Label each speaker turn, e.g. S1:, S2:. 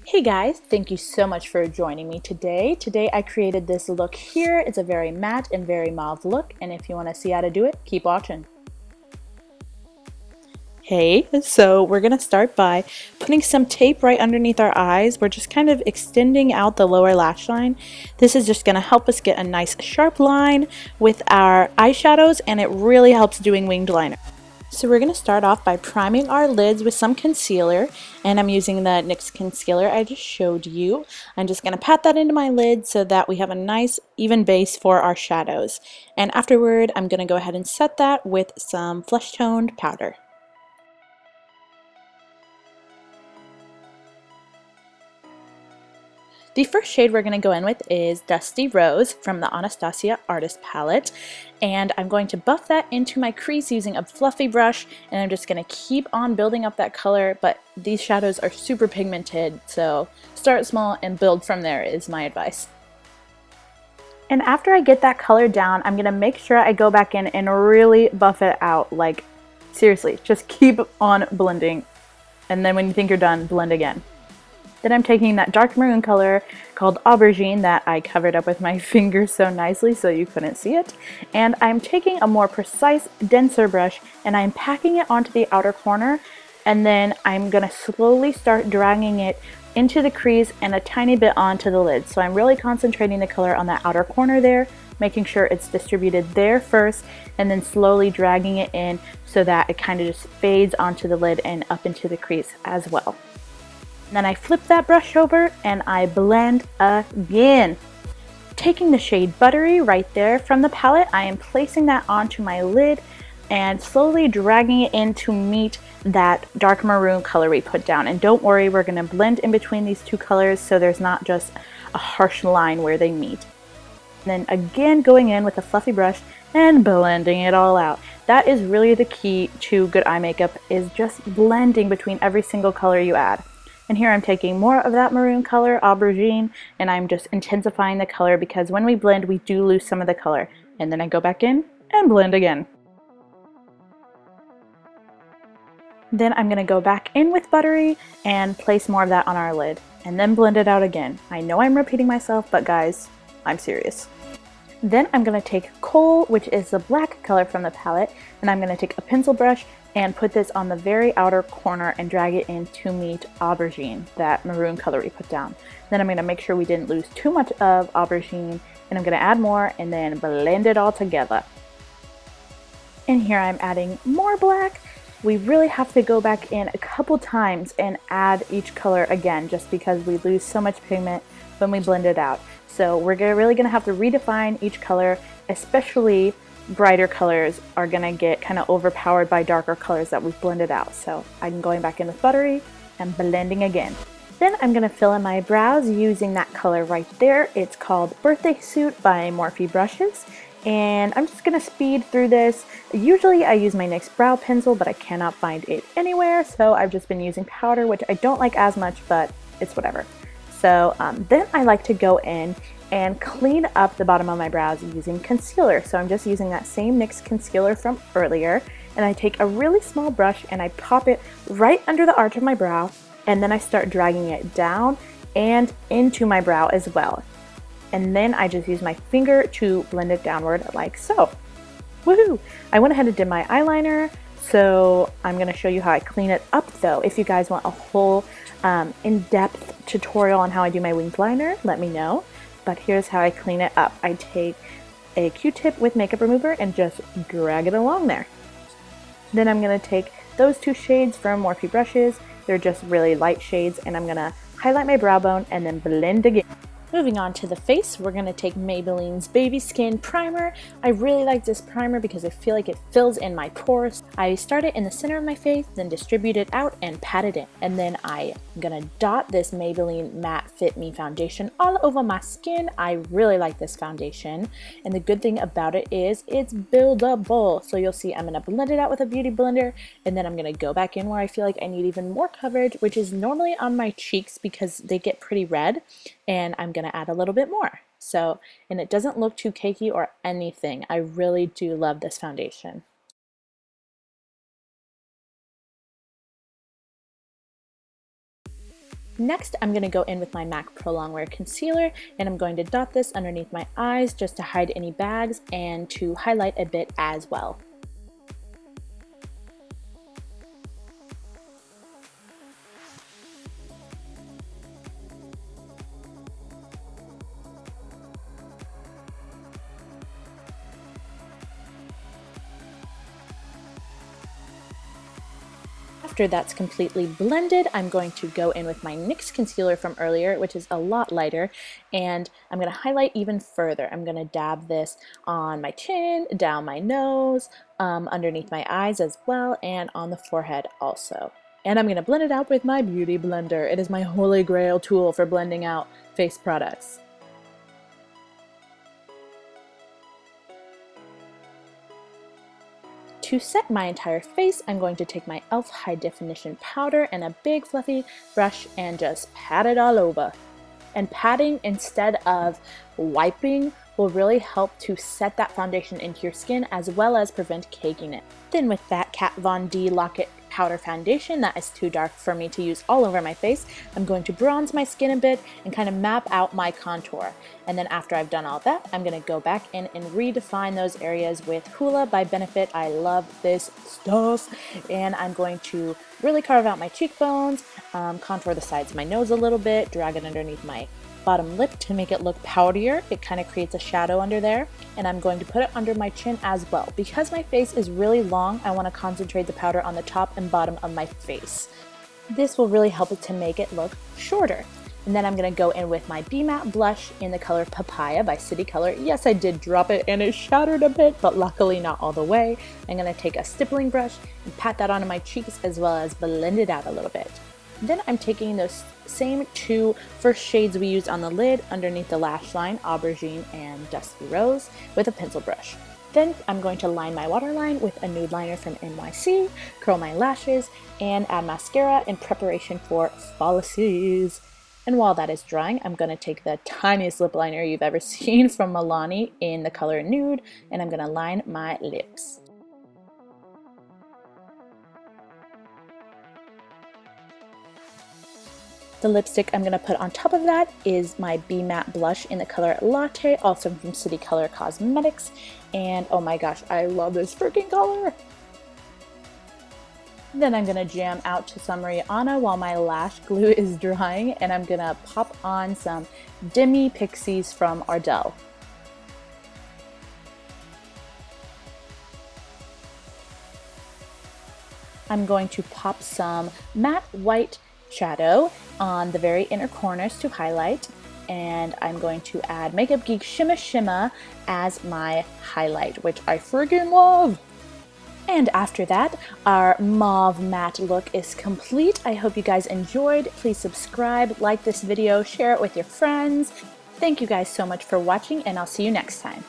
S1: Hey guys, thank you so much for joining me today. Today I created this look here. It's a very matte and very mauve look, and if you want to see how to do it, keep watching. Hey, so we're going to start by putting some tape right underneath our eyes. We're just kind of extending out the lower lash line. This is just going to help us get a nice sharp line with our eyeshadows, and it really helps doing winged liner. So we're going to start off by priming our lids with some concealer, and I'm using the NYX concealer I just showed you. I'm just going to pat that into my lid so that we have a nice even base for our shadows. And afterward, I'm going to go ahead and set that with some flesh toned powder. The first shade we're going to go in with is Dusty Rose from the Anastasia Artist Palette, and I'm going to buff that into my crease using a fluffy brush, and I'm just going to keep on building up that color, but these shadows are super pigmented, so start small and build from there is my advice. And after I get that color down, I'm going to make sure I go back in and really buff it out, like seriously, just keep on blending, and then when you think you're done, blend again. Then I'm taking that dark maroon color called Aubergine that I covered up with my finger so nicely so you couldn't see it. And I'm taking a more precise, denser brush and I'm packing it onto the outer corner. And then I'm going to slowly start dragging it into the crease and a tiny bit onto the lid. So I'm really concentrating the color on that outer corner there, making sure it's distributed there first, and then slowly dragging it in so that it kind of just fades onto the lid and up into the crease as well. Then I flip that brush over and I blend again. Taking the shade Buttery right there from the palette, I am placing that onto my lid and slowly dragging it in to meet that dark maroon color we put down. And don't worry, we're going to blend in between these two colors so there's not just a harsh line where they meet. And then again going in with a fluffy brush and blending it all out. That is really the key to good eye makeup, is just blending between every single color you add. And here I'm taking more of that maroon color, Aubergine, and I'm just intensifying the color because when we blend, we do lose some of the color. And then I go back in and blend again. Then I'm going to go back in with Buttery and place more of that on our lid. And then blend it out again. I know I'm repeating myself, but guys, I'm serious. Then I'm going to take Kohl, which is the black color from the palette, and I'm going to take a pencil brush and put this on the very outer corner and drag it in to meet Aubergine, that maroon color we put down. Then I'm going to make sure we didn't lose too much of Aubergine, and I'm going to add more and then blend it all together. And here I'm adding more black. We really have to go back in a couple times and add each color again just because we lose so much pigment when we blend it out. So we're really going to have to redefine each color, especially brighter colors are going to get kind of overpowered by darker colors that we've blended out. So I'm going back in with Buttery and blending again. Then I'm going to fill in my brows using that color right there. It's called Birthday Suit by Morphe Brushes. And I'm just going to speed through this. Usually I use my NYX brow pencil, but I cannot find it anywhere. So I've just been using powder, which I don't like as much, but it's whatever. So then I like to go in and clean up the bottom of my brows using concealer. So I'm just using that same NYX concealer from earlier, and I take a really small brush and I pop it right under the arch of my brow, and then I start dragging it down and into my brow as well. And then I just use my finger to blend it downward like so. Woohoo! I went ahead and did my eyeliner, so I'm going to show you how I clean it up though. If you guys want a whole in-depth tutorial on how I do my winged liner, let me know. But here's how I clean it up. I take a Q-tip with makeup remover and just drag it along there. Then I'm going to take those two shades from Morphe Brushes. They're just really light shades, and I'm going to highlight my brow bone and then blend again. Moving on to the face, we're going to take Maybelline's Baby Skin Primer. I really like this primer because I feel like it fills in my pores. I start it in the center of my face, then distribute it out and pat it in. And then I'm going to dot this Maybelline Matte Fit Me foundation all over my skin. I really like this foundation. And the good thing about it is it's buildable. So you'll see I'm going to blend it out with a beauty blender, and then I'm going to go back in where I feel like I need even more coverage, which is normally on my cheeks because they get pretty red. And I'm going to add a little bit more. So, and it doesn't look too cakey or anything. I really do love this foundation. Next, I'm going to go in with my MAC Pro Longwear Concealer, and I'm going to dot this underneath my eyes just to hide any bags and to highlight a bit as well. After that's completely blended, I'm going to go in with my NYX concealer from earlier, which is a lot lighter, and I'm going to highlight even further. I'm going to dab this on my chin, down my nose, underneath my eyes as well, and on the forehead also. And I'm going to blend it out with my Beauty Blender. It is my holy grail tool for blending out face products. To set my entire face, I'm going to take my e.l.f. High Definition Powder and a big fluffy brush and just pat it all over. And patting instead of wiping will really help to set that foundation into your skin as well as prevent caking it. Then with that Kat Von D Lock-It Powder Foundation that is too dark for me to use all over my face, I'm going to bronze my skin a bit and kind of map out my contour. And then after I've done all that, I'm going to go back in and redefine those areas with Hoola by Benefit. I love this stuff. And I'm going to really carve out my cheekbones, contour the sides of my nose a little bit, drag it underneath my bottom lip to make it look powderier. It kind of creates a shadow under there, and I'm going to put it under my chin as well. Because my face is really long, I want to concentrate the powder on the top and bottom of my face. This will really help it to make it look shorter. And then I'm going to go in with my B Matte blush in the color Papaya by City Color. Yes, I did drop it and it shattered a bit, but luckily not all the way. I'm going to take a stippling brush and pat that onto my cheeks as well as blend it out a little bit. Then I'm taking those same two first shades we used on the lid underneath the lash line, Aubergine and Dusty Rose, with a pencil brush. Then I'm going to line my waterline with a nude liner from NYC, curl my lashes, and add mascara in preparation for fallacies. And while that is drying, I'm going to take the tiniest lip liner you've ever seen from Milani in the color Nude, and I'm going to line my lips. The lipstick I'm going to put on top of that is my B Matte blush in the color Latté, also from City Color Cosmetics. And oh my gosh, I love this freaking color! Then I'm going to jam out to some Rihanna while my lash glue is drying, and I'm going to pop on some Demi Pixies from Ardell. I'm going to pop some matte white shadow on the very inner corners to highlight, and I'm going to add Makeup Geek Shimma Shimma as my highlight, which I friggin' love! And after that, our mauve matte look is complete. I hope you guys enjoyed. Please subscribe, like this video, share it with your friends. Thank you guys so much for watching, and I'll see you next time.